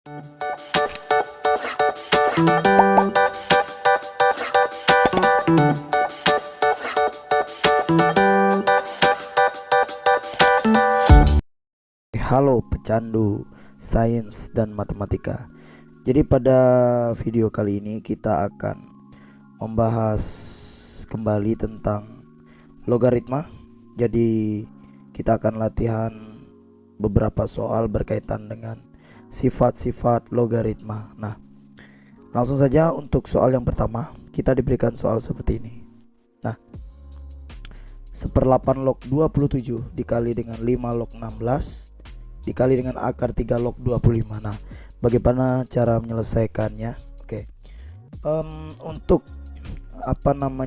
Halo pecandu sains dan matematika. Jadi pada video kali ini kita akan membahas kembali tentang logaritma. Jadi kita akan latihan beberapa soal berkaitan dengan sifat-sifat logaritma. Nah, langsung saja untuk soal yang pertama, kita diberikan soal seperti ini. Nah, 1/8 log 27 dikali dengan 5 log 16 dikali dengan akar 3 log 25. Nah, bagaimana cara menyelesaikannya? Oke. Untuk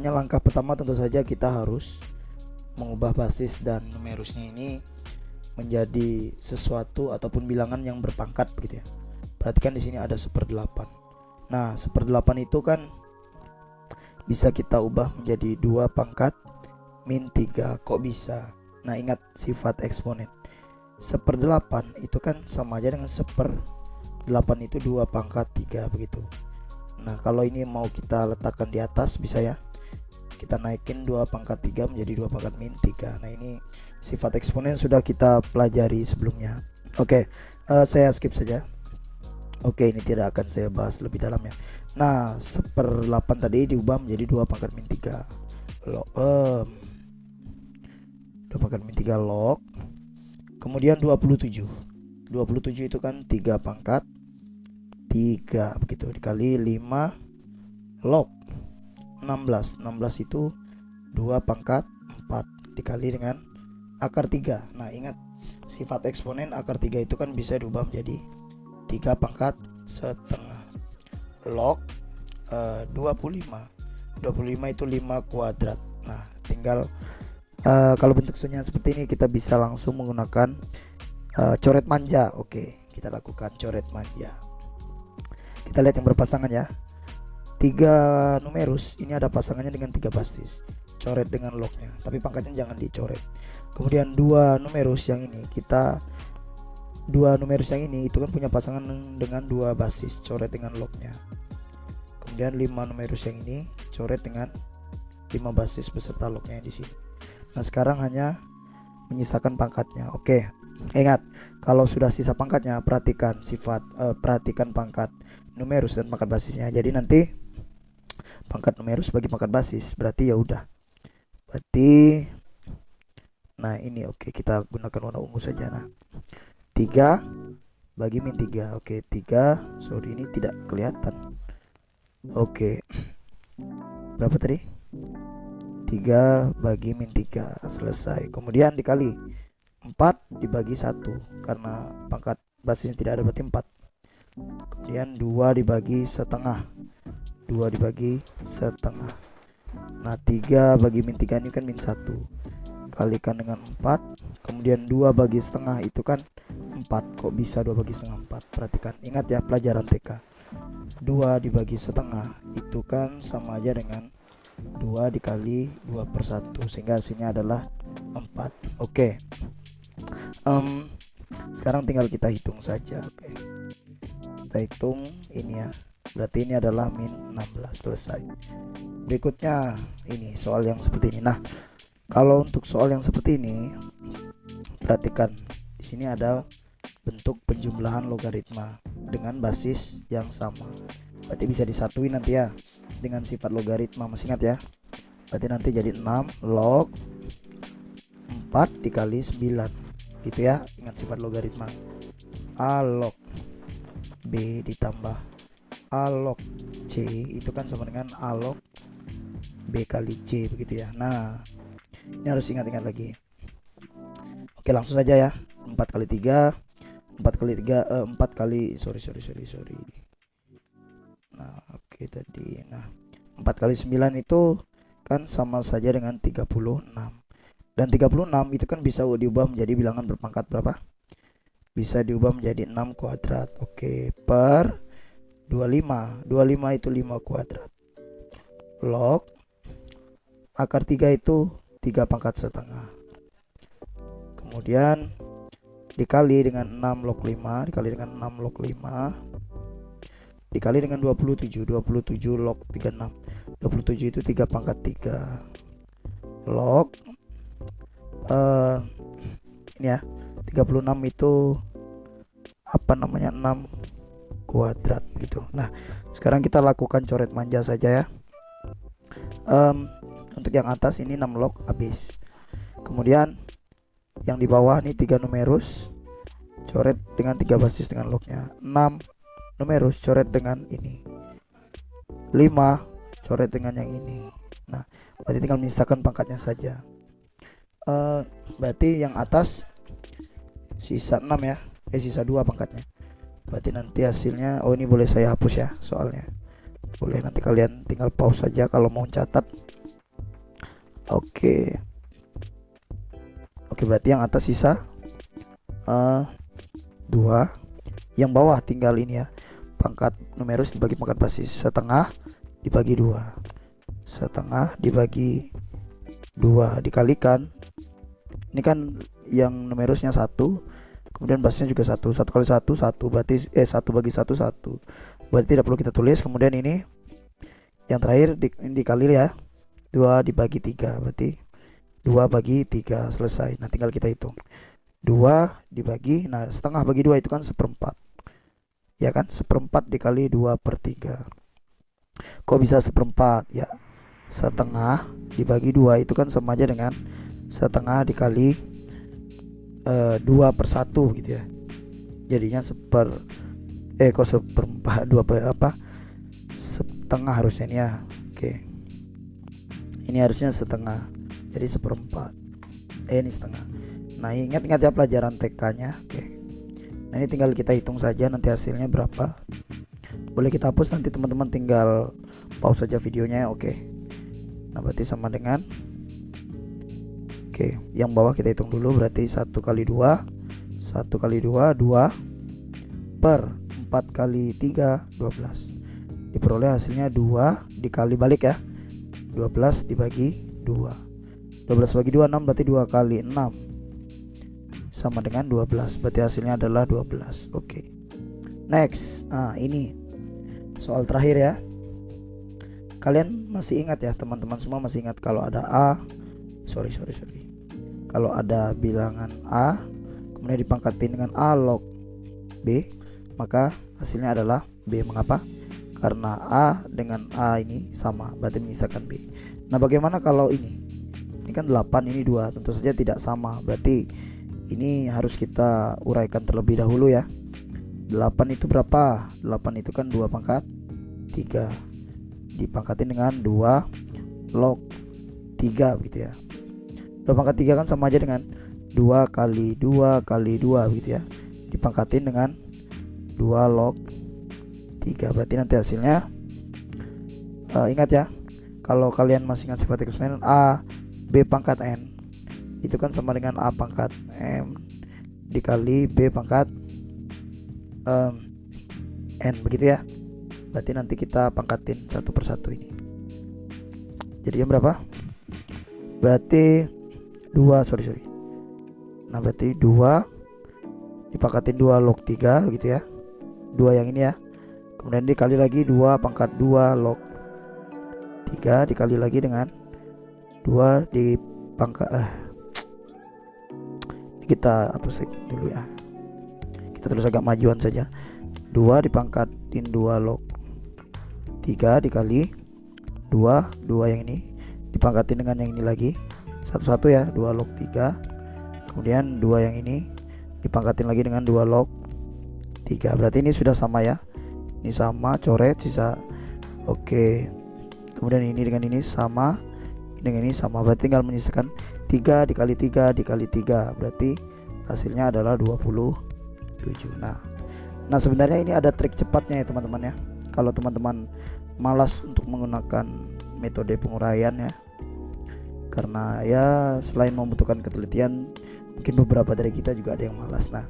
langkah pertama tentu saja kita harus mengubah basis dan numerusnya ini menjadi sesuatu ataupun bilangan yang berpangkat begitu ya. Perhatikan di sini ada 1/8. Nah, 1/8 itu kan bisa kita ubah menjadi 2 pangkat min 3. Kok bisa? Nah, ingat sifat eksponen. 1/8 itu kan sama aja dengan 1/8 itu 2 pangkat 3 begitu. Nah, kalau ini mau kita letakkan di atas bisa ya. Kita naikin 2 pangkat 3 menjadi 2 pangkat min 3. Nah, ini sifat eksponen sudah kita pelajari sebelumnya. Oke, saya skip saja. Oke, ini tidak akan saya bahas lebih dalam ya. Nah, 1/8 tadi diubah menjadi 2 pangkat min 3 log 2 pangkat min 3 log. Kemudian 27 itu kan 3 pangkat 3 begitu, dikali 5 log 16 itu 2 pangkat 4 dikali dengan akar 3. Nah, ingat sifat eksponen akar 3 itu kan bisa diubah menjadi 3 pangkat setengah log 25 itu 5 kuadrat. Nah, tinggal kalau bentuknya seperti ini kita bisa langsung menggunakan coret manja. Oke, kita lakukan coret manja. Kita lihat yang berpasangan ya. 3 numerus ini ada pasangannya dengan 3 basis. Coret dengan lognya, tapi pangkatnya jangan dicoret. Kemudian 2 numerus yang ini itu kan punya pasangan dengan 2 basis, coret dengan lognya. Kemudian 5 numerus yang ini coret dengan 5 basis beserta lognya di sini. Nah, sekarang hanya menyisakan pangkatnya. Oke, ingat kalau sudah sisa pangkatnya perhatikan pangkat numerus dan pangkat basisnya. Jadi nanti pangkat numerus bagi pangkat basis berarti ya udah. Berarti nah ini oke, kita gunakan warna ungu saja. Nah, 3 bagi min 3. Oke, 3. Sorry, ini tidak kelihatan. Oke. Berapa tadi? 3 bagi min 3. Selesai. Kemudian dikali 4 dibagi 1 karena pangkat basisnya tidak ada, berarti 4. Kemudian 2 dibagi setengah. 2 dibagi setengah. Nah, 3 bagi min 3 ini kan min 1. Kalikan dengan 4. Kemudian 2 bagi setengah itu kan 4. Kok bisa 2 bagi setengah 4? Perhatikan, ingat ya pelajaran TK. 2 dibagi setengah itu kan sama aja dengan 2 dikali 2/1, sehingga hasilnya adalah 4. Oke. Sekarang tinggal kita hitung saja. Oke. Kita hitung ini ya. Berarti ini adalah min 16. Selesai. Berikutnya ini soal yang seperti ini. Nah, kalau untuk soal yang seperti ini perhatikan di sini ada bentuk penjumlahan logaritma dengan basis yang sama. Berarti bisa disatuin nanti ya dengan sifat logaritma, masih ingat ya. Berarti nanti jadi 6 log 4 dikali 9 gitu ya. Ingat sifat logaritma. A log B ditambah A log C itu kan sama dengan A log B kali C begitu ya. Nah, ini harus ingat-ingat lagi. Oke, langsung saja ya. 4 kali 3 sorry. Nah, oke tadi. Nah, 4 kali 9 itu kan sama saja dengan 36. Dan 36 itu kan bisa diubah menjadi bilangan berpangkat berapa? Bisa diubah menjadi 6 kuadrat. Oke, per 25. 25 itu 5 kuadrat. Log akar 3 itu 3 pangkat setengah. Kemudian dikali dengan 6 log 5 dikali dengan 6 log 5 dikali dengan 27 log 36. 27 itu 3 pangkat 3 log ini ya, 36 itu apa namanya, 6 kuadrat gitu. Nah, sekarang kita lakukan coret manja saja ya. Untuk yang atas ini 6 log habis. Kemudian yang di bawah nih 3 numerus, coret dengan 3 basis dengan lognya. 6 numerus coret dengan ini. 5 coret dengan yang ini. Nah, berarti tinggal menyisakan pangkatnya saja. Berarti yang atas sisa 6 ya. Sisa 2 pangkatnya. Berarti nanti hasilnya, oh ini boleh saya hapus ya soalnya. Boleh, nanti kalian tinggal pause saja kalau mau catat. Oke, berarti yang atas sisa 2. Yang bawah tinggal ini ya, pangkat numerus dibagi pangkat basis, setengah dibagi 2, setengah dibagi 2 dikalikan, ini kan yang numerusnya 1, kemudian basisnya juga 1 kali 1 1, berarti 1 bagi 1 1, berarti tidak perlu kita tulis. Kemudian ini yang terakhir dikali ya, 2 dibagi 3, berarti 2 bagi 3, selesai. Nah, tinggal kita hitung 2 dibagi, nah setengah bagi 2 itu kan 1/4 ya kan, 1/4 dikali 2/3. Kok bisa 1/4 ya, setengah dibagi 2 itu kan sama aja dengan setengah dikali 2/1 gitu ya, jadinya 1/4 setengah harusnya ini ya. Oke, ini harusnya setengah, jadi 1/4, ini setengah. Nah, ingat ya pelajaran TK-nya. Oke, nah ini tinggal kita hitung saja nanti hasilnya berapa. Boleh kita hapus, nanti teman-teman tinggal pause saja videonya ya. Oke, nah berarti sama dengan, oke, yang bawah kita hitung dulu, berarti 1 kali 2 2 per 4 kali 3 12. Diperoleh hasilnya 2 dikali balik ya, 12 dibagi 2. 12 bagi 2 6, berarti 2 kali 6 sama dengan 12, berarti hasilnya adalah 12. Oke, next. Ini soal terakhir ya. Kalian masih ingat ya, teman-teman semua masih ingat kalau ada kalau ada bilangan A kemudian dipangkatin dengan A log B, maka hasilnya adalah B. Mengapa? Karena A dengan A ini sama, berarti menyisakan B. Nah, bagaimana kalau ini kan 8, ini 2, tentu saja tidak sama, berarti ini harus kita uraikan terlebih dahulu ya. 8 itu berapa? 8 itu kan 2 pangkat 3 dipangkatin dengan 2 log 3 gitu ya. 2 pangkat 3 kan sama aja dengan 2 kali 2 kali 2 gitu ya, dipangkatin dengan 2 log 3. Berarti nanti hasilnya ingat ya, kalau kalian masih ingat sifat eksponen, A B pangkat N itu kan sama dengan A pangkat M dikali B pangkat N, begitu ya. Berarti nanti kita pangkatin satu persatu ini. Jadinya berapa? Berarti 2 Nah, berarti 2 dipangkatin 2 log 3 gitu ya, 2 yang ini ya. Kemudian dikali lagi 2 pangkat 2 log 3 dikali lagi dengan 2 di pangkat kita hapus dulu ya, kita terus agak majuan saja. 2 dipangkatin 2 log 3 dikali 2 yang ini dipangkatin dengan yang ini lagi satu-satu ya, 2 log 3. Kemudian 2 yang ini dipangkatin lagi dengan 2 log 3. Berarti ini sudah sama ya, ini sama, coret sisa. Oke, kemudian ini dengan ini sama, dengan ini sama, berarti tinggal menyisakan 3 dikali 3 dikali 3, berarti hasilnya adalah 27. Nah, sebenarnya ini ada trik cepatnya ya teman-teman ya. Kalau teman-teman malas untuk menggunakan metode penguraian ya, karena ya selain membutuhkan ketelitian, mungkin beberapa dari kita juga ada yang malas. Nah,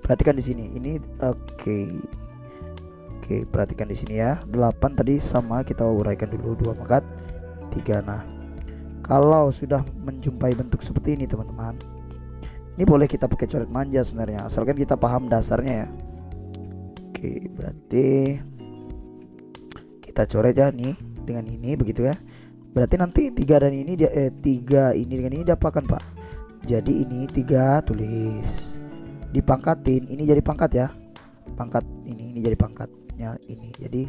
perhatikan di sini ini. Oke, perhatikan di sini ya. 8 tadi sama, kita uraikan dulu 2 pangkat 3. Nah, kalau sudah menjumpai bentuk seperti ini teman-teman, Ini boleh kita pakai coret manja sebenarnya, asalkan kita paham dasarnya ya. Oke, berarti kita coret ya nih dengan ini begitu ya. Berarti nanti 3 dan ini dia 3 ini dengan ini diapakan Pak? Jadi ini 3 tulis dipangkatin, ini jadi pangkat ya. Pangkat ini jadi pangkatnya ini. Jadi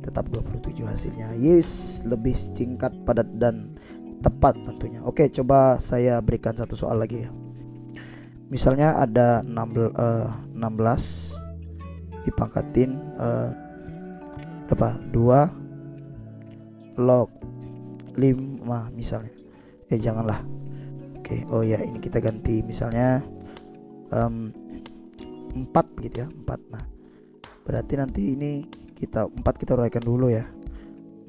tetap 27 hasilnya. Yes, lebih singkat, padat dan tepat tentunya. Oke, coba saya berikan satu soal lagi ya. Misalnya ada 16 dipangkatin berapa? 2 log 5 misalnya. Janganlah. Oke, oh ya, ini kita ganti misalnya 4 gitu ya, 4. Nah, berarti nanti ini kita 4 kita uraikan dulu ya.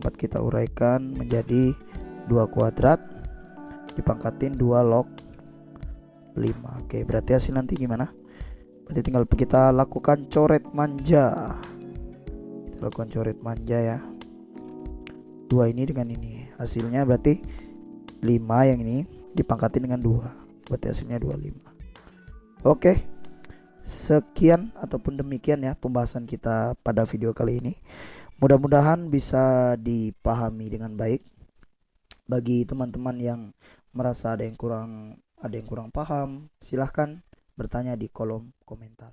4 kita uraikan menjadi 2 kuadrat dipangkatin 2 log 5. Oke, berarti hasil nanti gimana? Berarti tinggal kita lakukan coret manja. Kita lakukan coret manja ya. 2 ini dengan ini. Hasilnya berarti 5 yang ini dipangkatin dengan 2. Berarti hasilnya 25. Oke. Sekian ataupun demikian ya pembahasan kita pada video kali ini. Mudah-mudahan bisa dipahami dengan baik. Bagi teman-teman yang merasa ada yang kurang paham, silahkan bertanya di kolom komentar.